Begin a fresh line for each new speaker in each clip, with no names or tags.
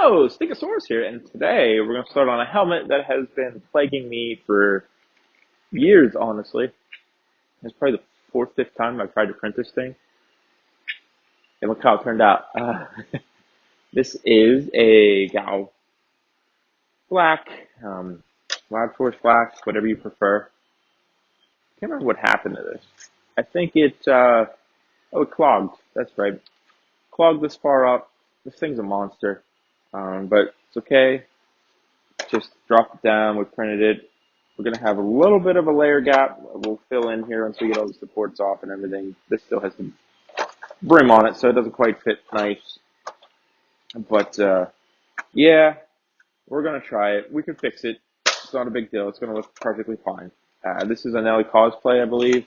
Hello, Stegosaurus here, and today we're going to start on a helmet that has been plaguing me for years, honestly. It's probably the fourth, fifth time I've tried to print this thing, and look how it turned out. This is a Gao Black, Lab Force Black, whatever you prefer. I can't remember what happened to this. I think it clogged, that's right. Clogged this far up. This thing's a monster. But it's okay. Just dropped it down. We printed it. We're going to have a little bit of a layer gap. We'll fill in here once we get all the supports off and everything. This still has some brim on it, so it doesn't quite fit nice. But, yeah, we're going to try it. We can fix it. It's not a big deal. It's going to look perfectly fine. This is a Nelly cosplay, I believe.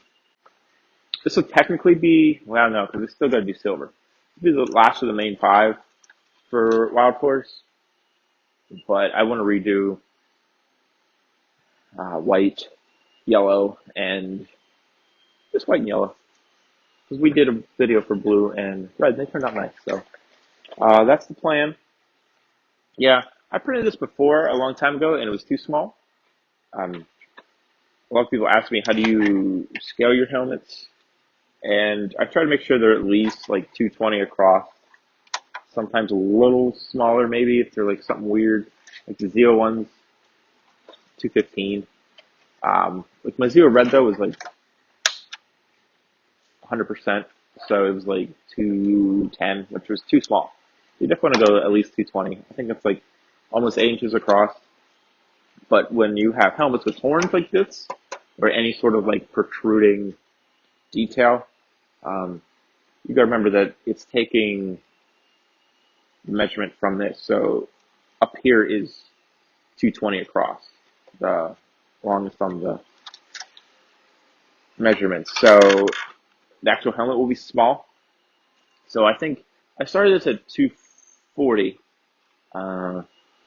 This will technically be, well, no, because it's still going to be silver. This will be the last of the main 5 for Wild Force. But I want to redo white, yellow, and just white and yellow. Because we did a video for blue and red, and they turned out nice. So that's the plan. Yeah, I printed this before a long time ago, and it was too small. A lot of people ask me, how do you scale your helmets? And I try to make sure they're at least like 220 across. Sometimes a little smaller, maybe, if they're like something weird. Like the Zeo ones, 215. Like my Zeo Red, though, was like 100%. So it was like 210, which was too small. You definitely want to go at least 220. I think it's like almost 8 inches across. But when you have helmets with horns like this, or any sort of like protruding detail, you gotta remember that it's taking measurement from this. So up here is 220 across, the longest on the measurements. So the actual helmet will be small. So I think I started this at 240,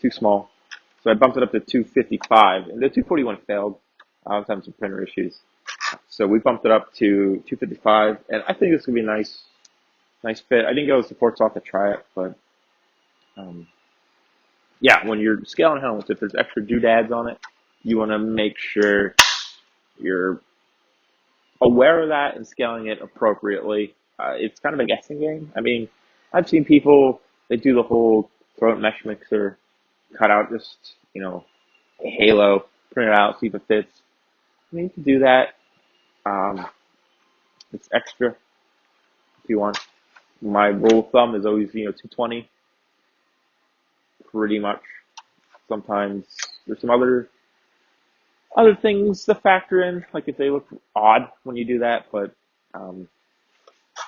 too small. So I bumped it up to 255, and the 241 failed. I was having some printer issues. So we bumped it up to 255, and I think this could be a nice fit. I didn't get the supports off to try it, but yeah, when you're scaling helmets, if there's extra doodads on it, you want to make sure you're aware of that and scaling it appropriately. It's kind of a guessing game. I mean, I've seen people, they do the whole throw it mesh mixer, cut out just, a halo, print it out, see if it fits. I mean, you can do that. It's extra if you want. My rule of thumb is always, 220. Pretty much. Sometimes there's some other things to factor in, like if they look odd when you do that, but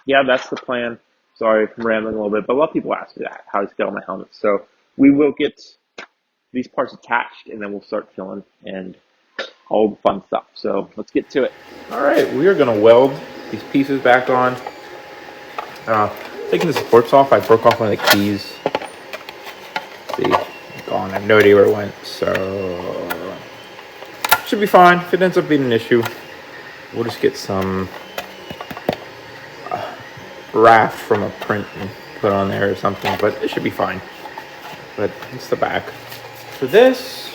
yeah, that's the plan. Sorry if I'm rambling a little bit, but a lot of people ask me that, how to scale my helmet. So we will get these parts attached, and then we'll start filling and all the fun stuff. So let's get to it. All right, we are going to weld these pieces back on. Taking the supports off, I broke off one of the keys. See, gone. I have no idea where it went, so should be fine. If it ends up being an issue, we'll just get some raft from a print and put on there or something, but it should be fine. But it's the back. For this,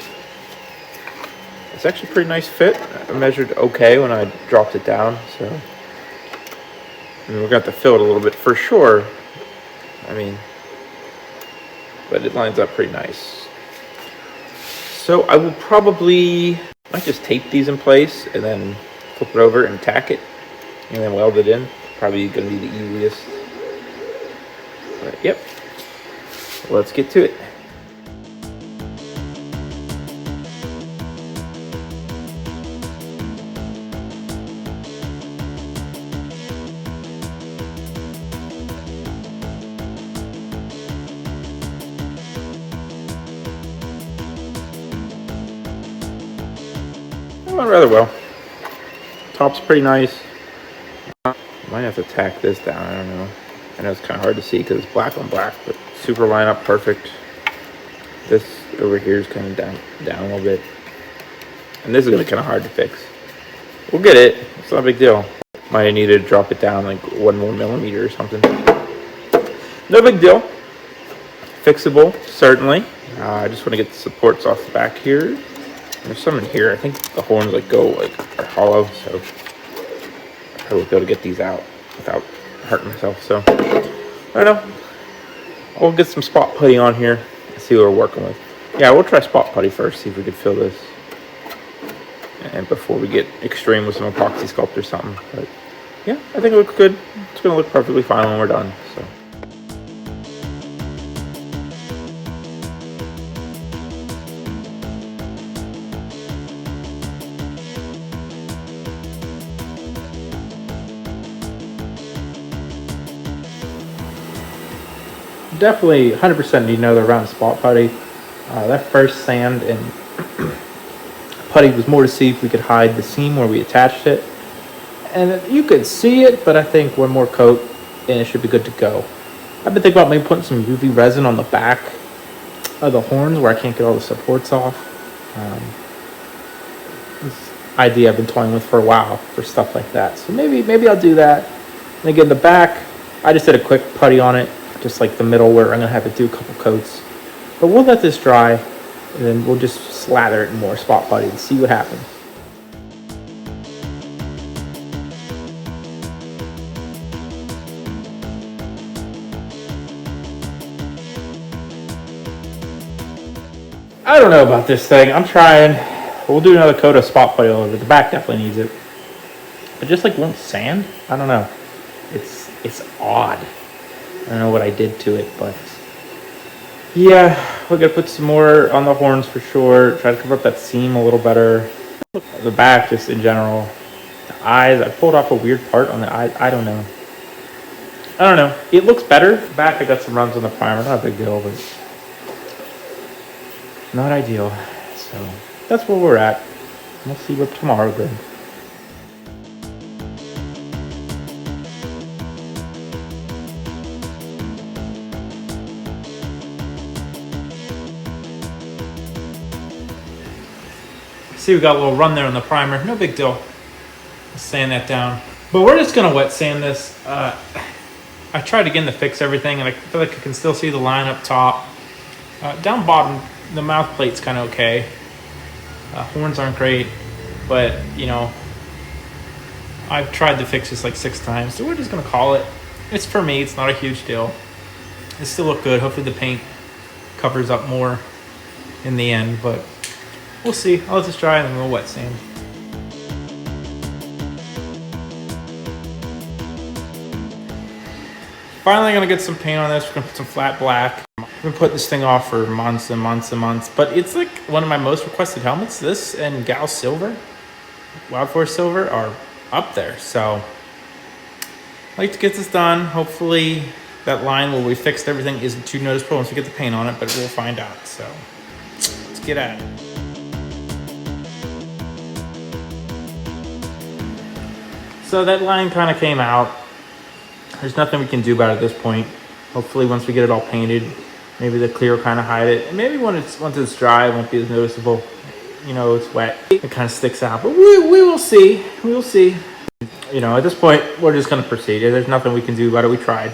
it's actually a pretty nice fit. I measured okay when I dropped it down, so we're going to have to fill it a little bit for sure. But it lines up pretty nice. So I will might just tape these in place and then flip it over and tack it and then weld it in. Probably going to be the easiest. But yep, let's get to it. Went rather well. Top's pretty nice. Might have to tack this down. I don't know. I know it's kind of hard to see because it's black on black, but super line up perfect. This over here is kind of down a little bit, and this is gonna be kind of hard to fix. We'll get it. It's not a big deal. Might need to drop it down like 1 more millimeter or something. No big deal. fixable, certainly. I just want to get the supports off the back here. There's some in here. I think the horns are hollow, so I probably will be able to get these out without hurting myself. So I don't know. I'll get some spot putty on here and see what we're working with. Yeah, we'll try spot putty first, see if we can fill this, and before we get extreme with some epoxy sculpt or something. But yeah, I think it looks good. It's gonna look perfectly fine when we're done. So. Definitely 100% need another round of spot putty. That first sand and putty was more to see if we could hide the seam where we attached it. And you could see it, but I think one more coat and it should be good to go. I've been thinking about maybe putting some UV resin on the back of the horns where I can't get all the supports off. This idea I've been toying with for a while for stuff like that. So maybe I'll do that. And again, the back, I just did a quick putty on it, just like the middle where I'm gonna have to do a couple coats. But we'll let this dry and then we'll just slather it in more spot putty and see what happens. I don't know about this thing. I'm trying. We'll do another coat of spot putty all over. The back definitely needs it. But just like one sand, I don't know. It's odd. I don't know what I did to it, but yeah, we're gonna put some more on the horns for sure. Try to cover up that seam a little better. The back, just in general. The eyes, I pulled off a weird part on the eyes. I don't know. It looks better. The back, I got some runs on the primer. Not a big deal, but not ideal. So that's where we're at. We'll see what tomorrow brings. See, we got a little run there on the primer. No big deal. Let's sand that down. But we're just gonna wet sand this. I tried again to fix everything, and I feel like I can still see the line up top. Down bottom, the mouth plate's kind of okay. Horns aren't great, but you know, I've tried to fix this like 6 times, so we're just gonna call it. It's for me. It's not a huge deal. It still look good. Hopefully the paint covers up more in the end, but we'll see. I'll let this dry and then we'll wet sand. Finally gonna get some paint on this. We're gonna put some flat black. I've been putting this thing off for months and months and months, but it's like one of my most requested helmets. This and Gal Silver, Wild Force Silver are up there. So I'd like to get this done. Hopefully that line where we fixed everything isn't too noticeable once we get the paint on it, but we'll find out. So let's get at it. So that line kind of came out. There's nothing we can do about it at this point. Hopefully once we get it all painted, maybe the clear will kind of hide it. And maybe once it's dry, it won't be as noticeable. You know, it's wet. It kind of sticks out, but we will see. We will see. You know, at this point, we're just going to proceed. There's nothing we can do about it. We tried.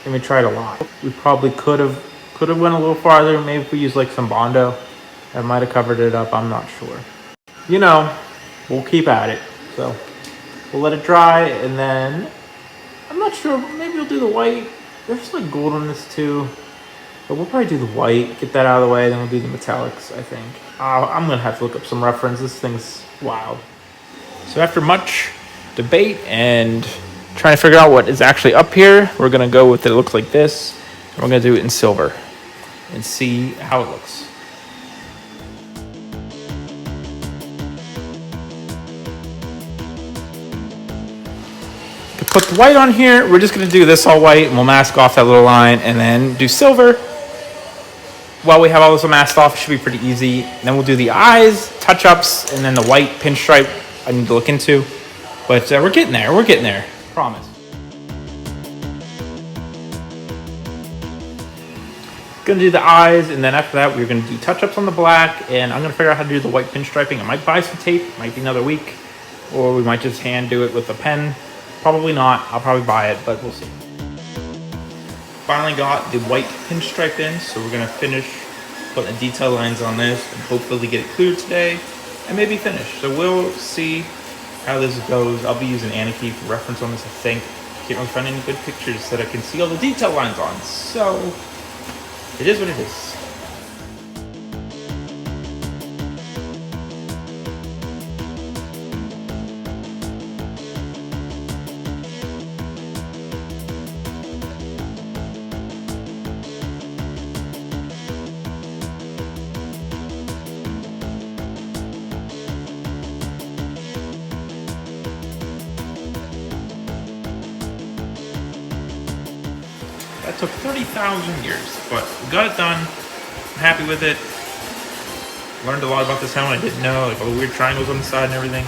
And we tried a lot. We probably could have went a little farther. Maybe if we used like some Bondo, that might have covered it up. I'm not sure. You know, we'll keep at it. So we'll let it dry, and then I'm not sure. Maybe we'll do the white. There's like gold on this too, but we'll probably do the white. Get that out of the way, then we'll do the metallics. I think. I'm gonna have to look up some reference. This thing's wild. So after much debate and trying to figure out what is actually up here, we're gonna go with it. It looks like this. And we're gonna do it in silver and see how it looks. Put the white on here. We're just going to do this all white, and we'll mask off that little line, and then do silver. While we have all this masked off, it should be pretty easy. Then we'll do the eyes, touch-ups, and then the white pinstripe I need to look into. But we're getting there. We're getting there. Promise. Gonna do the eyes, and then after that, we're gonna do touch-ups on the black, and I'm gonna figure out how to do the white pinstriping. I might buy some tape. Might be another week, or we might just hand do it with a pen. Probably not. I'll probably buy it, but we'll see.
finally got the white pinstripe in, so we're gonna finish putting the detail lines on this and hopefully get it cleared today and maybe finish. So we'll see how this goes. I'll be using Anarchy for reference on this, I think. Can't really find any good pictures that I can see all the detail lines on, so it is what it is. That took 30,000 years, but we got it done. I'm happy with it. Learned a lot about this helmet I didn't know, like all the weird triangles on the side and everything.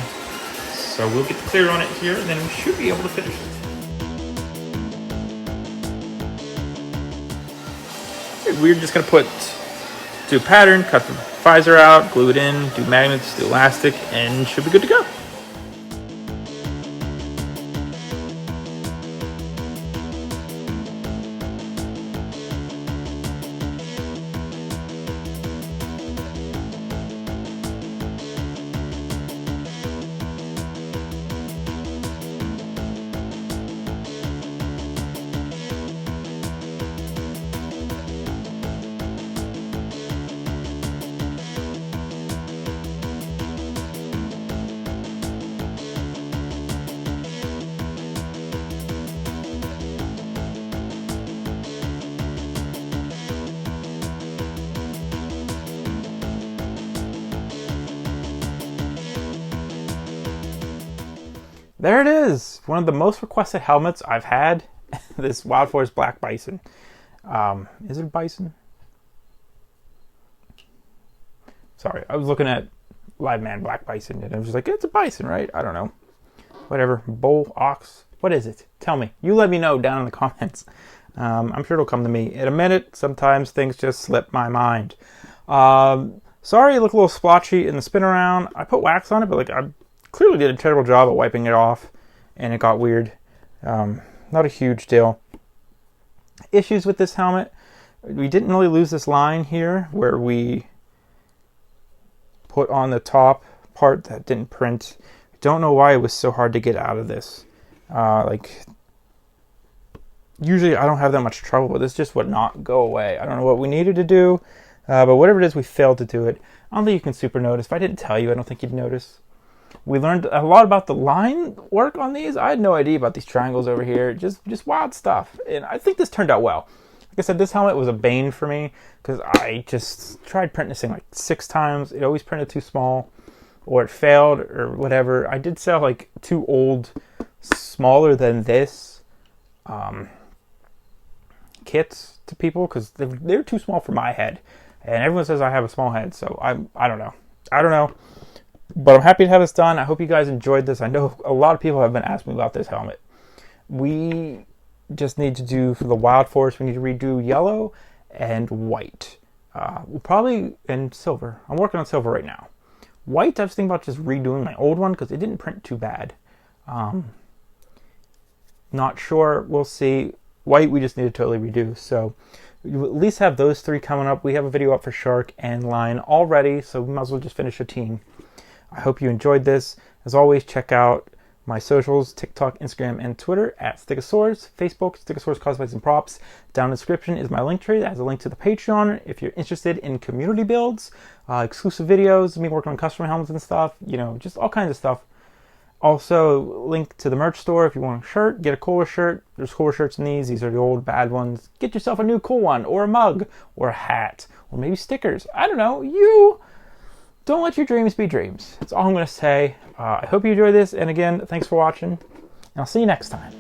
So we'll get clear on it here, and then we should be able to finish it. We're just gonna do a pattern, cut the visor out, glue it in, do magnets, do elastic, and should be good to go. There it is, one of the most requested helmets I've had. This Wild Forest Black Bison. Is it a bison? Sorry, I was looking at Live Man Black Bison and I was just like, it's a bison, right? I don't know. Whatever, bull, ox, what is it? Tell me. You let me know down in the comments. I'm sure it'll come to me in a minute. Sometimes things just slip my mind. Sorry, it looked a little splotchy in the spin around. I put wax on it, but I clearly did a terrible job at wiping it off, and it got weird. Not a huge deal. Issues with this helmet. We didn't really lose this line here where we put on the top part that didn't print. Don't know why it was so hard to get out of this. Usually I don't have that much trouble, but this just would not go away. I don't know what we needed to do, but whatever it is, we failed to do it. I don't think you can super notice. If I didn't tell you, I don't think you'd notice. We learned a lot about the line work on these. I had no idea about these triangles over here. Just wild stuff. And I think this turned out well. Like I said, this helmet was a bane for me because I just tried printing this thing 6 times. It always printed too small, or it failed, or whatever. I did sell 2 old, smaller than this kits to people because they're too small for my head. And everyone says I have a small head, so I don't know. But I'm happy to have this done. I hope you guys enjoyed this. I know a lot of people have been asking me about this helmet. We just need to do, for the Wild Forest, we need to redo yellow and white. We'll probably, and silver. I'm working on silver right now. White, I was thinking about just redoing my old one because it didn't print too bad. Not sure. We'll see. White, we just need to totally redo. So you at least have those 3 coming up. We have a video up for Shark and Line already, so we might as well just finish a team. I hope you enjoyed this. As always, check out my socials, TikTok, Instagram, and Twitter at Stickosaurus, Facebook, Stickosaurus Cosplays and Props. Down in the description is my link tree that has a link to the Patreon if you're interested in community builds, exclusive videos, me working on custom helmets and stuff, just all kinds of stuff. Also, link to the merch store if you want a shirt, get a cooler shirt. There's cooler shirts in these. These are the old bad ones. Get yourself a new cool one, or a mug, or a hat, or maybe stickers. I don't know. You don't let your dreams be dreams. That's all I'm going to say. I hope you enjoyed this. And again, thanks for watching. And I'll see you next time.